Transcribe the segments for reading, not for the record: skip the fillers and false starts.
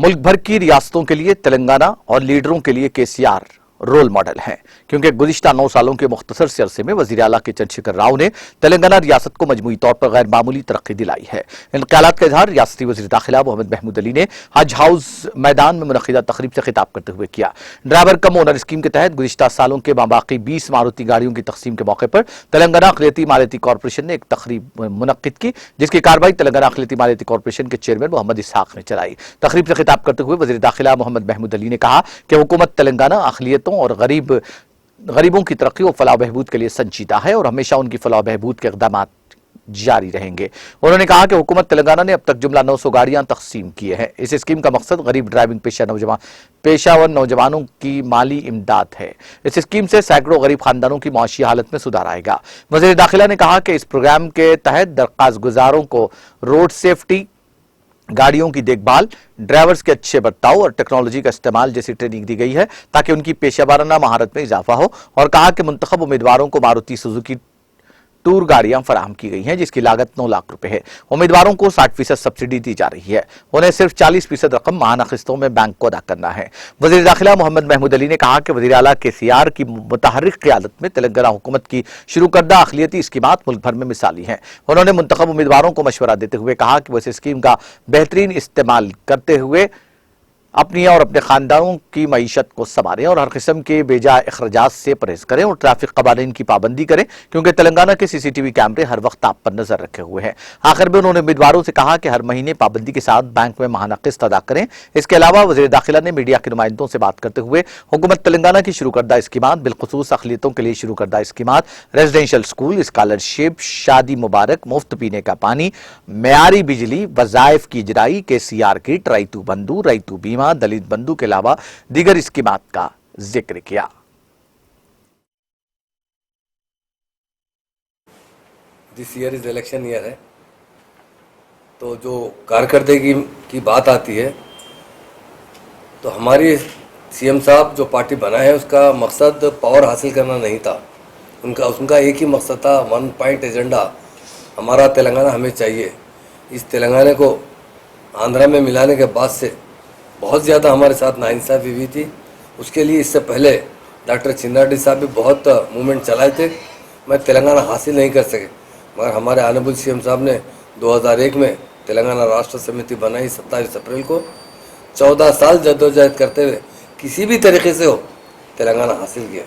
ملک بھر کی ریاستوں کے لیے تلنگانہ اور لیڈروں کے لیے KCR رول ماڈل ہیں، کیونکہ گزشتہ 9 سالوں کے مختصر سے عرصے میں وزیر اعلیٰ کے چندرشیکھر راؤ نے تلنگانہ ریاست کو مجموعی طور پر غیر معمولی ترقی دلائی ہے۔ ان خیالات کا اظہار ریاستی وزیر داخلہ محمد محمود علی نے حج ہاؤس میدان میں منعقدہ تقریب سے خطاب کرتے ہوئے کیا۔ ڈرائیور کم اونر اسکیم کے تحت گزشتہ سالوں کے ماباقی 20 ماروتی گاڑیوں کی تقسیم کے موقع پر تلنگانہ اقلیتی مالیاتی کارپوریشن نے ایک تقریب منعقد کی، جس کی کارروائی تلنگانہ اقلیتی مالیاتی کارپوریشن کے چیئرمین محمد اسحاق نے چلائی۔ تقریب سے خطاب کرتے ہوئے وزیر داخلہ محمد محمود علی نے کہا کہ حکومت تلنگانہ اقلیتوں اور غریبوں کی ترقی و فلاح و بہبود کے لیے سنجیدہ ہے اور ہمیشہ ان کی فلاح و بہبود کے اقدامات جاری رہیں گے۔ انہوں نے کہا کہ حکومت تلنگانہ نے اب تک جملہ 900 گاڑیاں تقسیم کی ہیں۔ اس اسکیم کا مقصد غریب ڈرائیونگ پیشہ ور نوجوانوں کی مالی امداد ہے۔ اس اسکیم سے سینکڑوں غریب خاندانوں کی معاشی حالت میں سدھار آئے گا۔ وزیر داخلہ نے کہا کہ اس پروگرام کے تحت درخواست گزاروں کو روڈ سیفٹی، گاڑیوں کی دیکھ بھال، ڈرائیورز کے اچھے برتاؤ اور ٹیکنالوجی کا استعمال جیسی ٹریننگ دی گئی ہے تاکہ ان کی پیشہ ورانہ مہارت میں اضافہ ہو، اور کہا کہ منتخب امیدواروں کو ماروتی سوزوکی ٹور گاڑیاں فراہم کی گئی ہیں جس کی لاگت 9 لاکھ روپے ہے۔ امیدواروں کو 60% سبسڈی دی جا رہی ہے، انہیں صرف 40% رقم ماہانہ قسطوں میں بینک کو ادا کرنا ہے۔ وزیر داخلہ محمد محمود علی نے کہا کہ وزیر اعلیٰ KCR کی متحرک قیادت میں تلنگانہ حکومت کی شروع کردہ اقلیتی اسکیمات ملک بھر میں مثالی ہیں۔ انہوں نے منتخب امیدواروں کو مشورہ دیتے ہوئے کہا کہ وہ اس اسکیم کا بہترین استعمال کرتے ہوئے اپنی اور اپنے خاندانوں کی معیشت کو سنواریں اور ہر قسم کے بے جا اخراجات سے پرہیز کریں اور ٹریفک قوانین کی پابندی کریں، کیونکہ تلنگانہ کے CCTV کیمرے ہر وقت آپ پر نظر رکھے ہوئے ہیں۔ آخر میں انہوں نے امیدواروں سے کہا کہ ہر مہینے پابندی کے ساتھ بینک میں ماہانہ قسط ادا کریں۔ اس کے علاوہ وزیر داخلہ نے میڈیا کے نمائندوں سے بات کرتے ہوئے حکومت تلنگانہ کی شروع کردہ اسکیمات، بالخصوص اقلیتوں کے لیے شروع کردہ اسکیمات، ریزیڈینشل اسکول، اسکالرشپ، شادی مبارک، مفت پینے کا پانی، معیاری بجلی، وظائف کی اجرائی، KCR کٹ، ریتو بندھو، ریتو بیمہ، دلت بندھو کے علاوہ دیگر اسکیمات کا ذکر کیا۔ This year is election year ہے، تو جو کارکردگی کی بات آتی ہے تو ہماری CM صاحب جو پارٹی بنائے ہیں اس کا مقصد پاور حاصل کرنا نہیں تھا، ان کا ایک ہی مقصد تھا، 1 پوائنٹ ایجنڈا، ہمارا تلنگانہ ہمیں چاہیے۔ اس تلنگانہ کو آندھرا میں ملانے کے بعد سے بہت زیادہ ہمارے ساتھ ناانصافی ہوئی تھی۔ اس کے لیے اس سے پہلے ڈاکٹر چناریڈی صاحب بھی بہت موومنٹ چلائے تھے، میں تلنگانہ حاصل نہیں کر سکے، مگر ہمارے آنریبل CM صاحب نے 2001 میں تلنگانہ راشٹر سمیتی بنائی، 27 اپریل کو 14 سال جدوجہد کرتے ہوئے کسی بھی طریقے سے ہو تلنگانہ حاصل کیا۔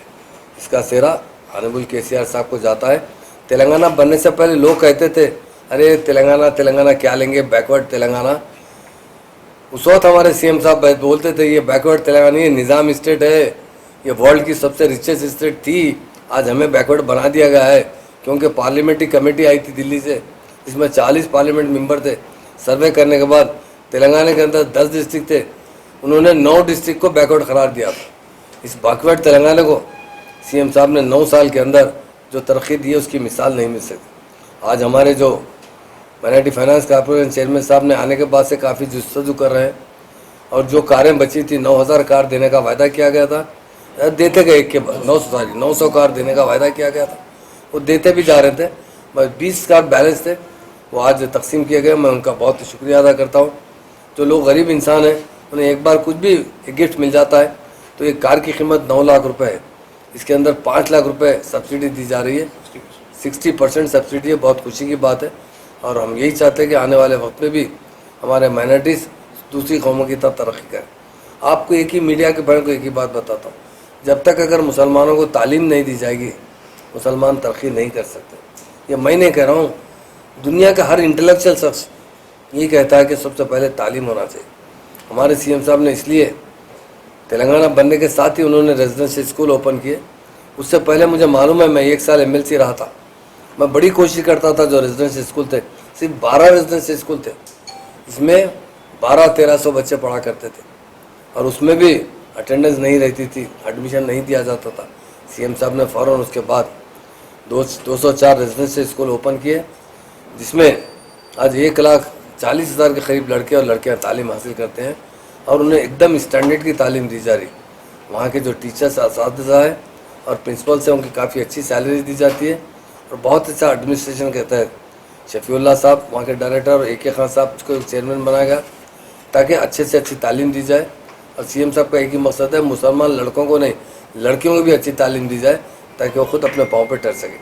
اس کا سہرا آنریبل KCR صاحب کو جاتا ہے۔ تلنگانہ بننے سے پہلے لوگ کہتے تھے ارے تلنگانہ کیا لیں گے، بیکورڈ تلنگانہ۔ اس وقت ہمارے CM صاحب بولتے تھے یہ بیکورڈ تلنگانہ، یہ نظام اسٹیٹ ہے، یہ ورلڈ کی سب سے ریچسٹ اسٹیٹ تھی، آج ہمیں بیکورڈ بنا دیا گیا ہے، کیونکہ پارلیمنٹری کمیٹی آئی تھی دلی سے، اس میں 40 پارلیمنٹ ممبر تھے۔ سروے کرنے کے بعد تلنگانہ کے اندر 10 ڈسٹرکٹ تھے، انہوں نے 9 ڈسٹرکٹ کو بیکورڈ قرار دیا تھا۔ اس بیکورڈ تلنگانہ کو CM صاحب نے 9 سال کے اندر جو ترقی دی ہے اس کی مثال نہیں مل سکتی۔ آج ہمارے جو مائنارٹی فائنانس کارپوریشن چیئرمین صاحب نے آنے کے بعد سے کافی جستجو کر رہے ہیں، اور جو کاریں بچی تھی 9000 کار دینے کا وعدہ کیا گیا تھا، دیتے گئے ایک کے بعد 900 کار دینے کا وعدہ کیا گیا تھا، وہ دیتے بھی جا رہے تھے، بس 20 کار بیلنس تھے، وہ آج تقسیم کیے گئے۔ میں ان کا بہت شکریہ ادا کرتا ہوں۔ جو لوگ غریب انسان ہیں انہیں ایک بار کچھ بھی گفٹ مل جاتا ہے، تو ایک کار کی قیمت 9 لاکھ روپے ہے، اس کے اندر 5 لاکھ روپے سبسڈی دی جا رہی ہے، 60% سبسڈی ہے، بہت خوشی کی بات ہے۔ اور ہم یہی چاہتے ہیں کہ آنے والے وقت میں بھی ہمارے مائنارٹیز دوسری قوموں کی طرف ترقی کریں۔ آپ کو ایک ہی میڈیا کے بھائی کو ایک ہی بات بتاتا ہوں، جب تک اگر مسلمانوں کو تعلیم نہیں دی جائے گی مسلمان ترقی نہیں کر سکتے۔ یہ میں نہیں کہہ رہا ہوں، دنیا کا ہر انٹلیکچوئل شخص یہ کہتا ہے کہ سب سے پہلے تعلیم ہونا چاہیے۔ ہمارے CM صاحب نے اس لیے تلنگانہ بننے کے ساتھ ہی انہوں نے ریزیڈینشل اسکول اوپن کیے۔ اس سے پہلے مجھے معلوم ہے، میں 1 سال MLC رہا تھا، میں بڑی کوشش کرتا تھا، جو ریزیڈینشل اسکول تھے صرف 12 ریزیڈینشل اسکول تھے، اس میں 1200-1300 بچے پڑھا کرتے تھے، اور اس میں بھی اٹینڈنس نہیں رہتی تھی، ایڈمیشن نہیں دیا جاتا تھا۔ CM صاحب نے فوراً اس کے بعد 204 ریزیڈینشل اسکول اوپن کیے، جس میں آج 1,40,000 کے قریب لڑکے اور لڑکیاں تعلیم حاصل کرتے ہیں، اور انہیں ایک دم اسٹینڈرڈ کی تعلیم دی جا رہی۔ وہاں کے جو ٹیچرس، اساتذہ ہیں اور پرنسپلس ہیں، ان کی کافی اچھی سیلری دی جاتی ہے، اور بہت اچھا ایڈمنسٹریشن کے تحت شفیع اللہ صاحب وہاں کے ڈائریکٹر اور AK خان صاحب کو چیئرمین بنایا گیا، تاکہ اچھے سے اچھی تعلیم دی جائے. اور سی ایم صاحب کا ایک ہی مقصد ہے، مسلمان لڑکوں کو نہیں لڑکیوں کو بھی اچھی تعلیم دی جائے تاکہ وہ خود اپنے پاؤں پہ ٹر سکے.